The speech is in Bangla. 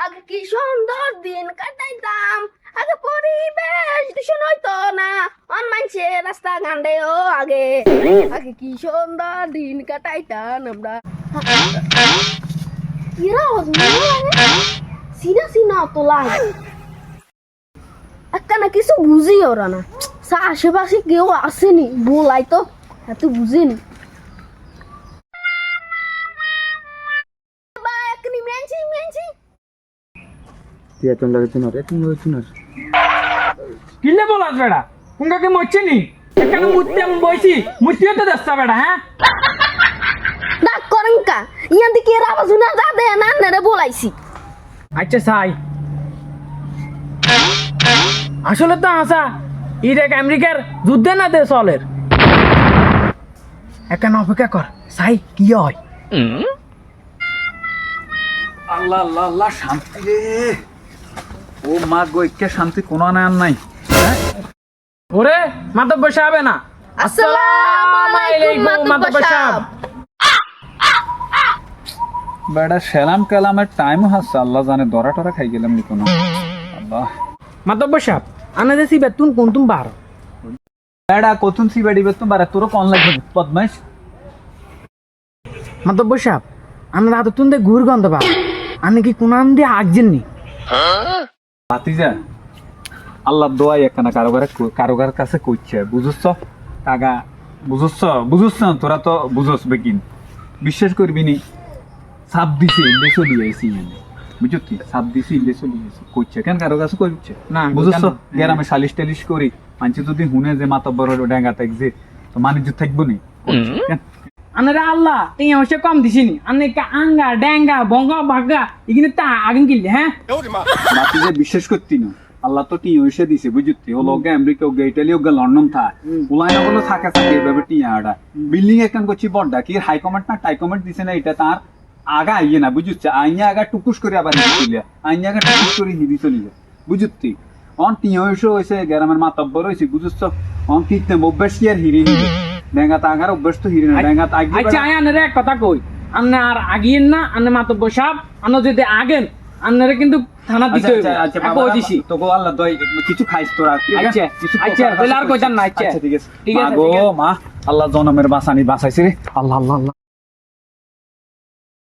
আগে কি সুন্দর দিন কাটাইতাম, আগে পরিবেশ দূষণ হইতো না, মানছে রাস্তা গান্ডে ও আগে আগে কি সুন্দর দিন কাটাইতাম আমরা। এরা সিনা সিনা তো লাগে একটা না কিছু বুঝি ওরা না। আশেপাশে কেউ আসেনি বলাই তো এত বুঝিনি। কিলে বলাস বেড়া কুঙ্কাকে মরছে নি এখানে মুততে আমি বইছি মুতিও তো দস্তা বেড়া হ্যাঁ ডাক করেন কা ইয়ান দিকে এরা আবার শুনা যা দে না রে বলাইছি। আচ্ছা সাই আসলে তো আসা ইরাক আমেরিকার যুদ্ধে না দে চলের এখানে অপেক্ষা কর সাই কি হয়। আল্লাহ আল্লাহ আল্লাহ শান্তি রে ও মা গো একে শান্তি কোনো না আর নাই। ওরে মাতব্বর সাহেব না আসসালামু আলাইকুম মাতব্বর সাহেব। বেড়া সালাম কালামের টাইম হাসছে আল্লাহ জানে দরা টরা খাই গেলাম নি কোনো আল্লাহ। মাতব্বর সাহেব আনা দেশি বেতুন কোন তুম বার বেড়া কতুন সি বেড়ি বেতুন বারে তোর কোন লাগবে পদ্মাইশ। মাতব্বর সাহেব আনা রাত তুন দে ঘুর গন্ধ বা আনে কি কোন দিয়ে আগজেন নি ভাতিজা আল্লাহ দোয়াই একখানা কারোগার কাছে কইছে বুঝছ টাকা বুঝছ তোরা তো বুঝস বেকিন বিশ্বাস করবি নি সাপ দিছে ইলে চলি আইছি বুঝতি সাপ দিছে ইলে চলি আইছি কইছে কেন কারো কাছে কইছে না বুঝছ গ্রামে সালিশ টালিশ করি মানছি যদি হুনে যে মাতব্বর হলো ডেঙ্গা থাক যে তো মানিজ্য থাকবো নি আনারে আল্লাহ তুই অবশ্য কম দিছিনি আনে কা আঙ্গা ড্যাঙ্গা বঙ্গা ভাগা এখানে তা আগেন কিনলে হ্যাঁ ভাতিজা বিশ্বাস করতি না আল্লাহ তো টি হইছে দিছে বুঝতি ও লোকে আমেরিকা ও ইটালি ও লন্ডন থা উলাই না বলো থাকে থাকে এভাবে টি আড়া বিল্ডিং একখান করছি বড়ডা কি হাই কমেন্ট না টাই কমেন্ট দিছে না এটা তার আগা আইয়ে না বুঝুচ্ছে আইয়া আগা টুকুস করে আবার হিদিলে আইয়া আগা টুকুস করে হিদি চলি যায় বুঝতি অন টি হইছে গ্রামের মাতব্বর হইছে বুঝছ অন কিতে অভ্যাস কি আর হিরি নি ডেঙ্গা তাগার অভ্যাস তো হিরি না ডেঙ্গা তাগি আচ্ছা আনারে এক কথা কই আন্নে আর আগিয়েন না আন্নে মাতব্বর সাহেব আন্ন যদি আগেন আন্নারে কিন্তু থানা দিতে হইবে আচ্ছা কই দিছি তোকে আল্লাহ দই কিছু খাইছ তোরা আচ্ছা কিছু আচ্ছা বলে আর কইতাম না আচ্ছা ঠিক আছে ঠিক মা আছে গো মা আল্লাহ জনমের বাঁচানি বাঁচাইছে রে আল্লাহ আল্লাহ আল্লাহ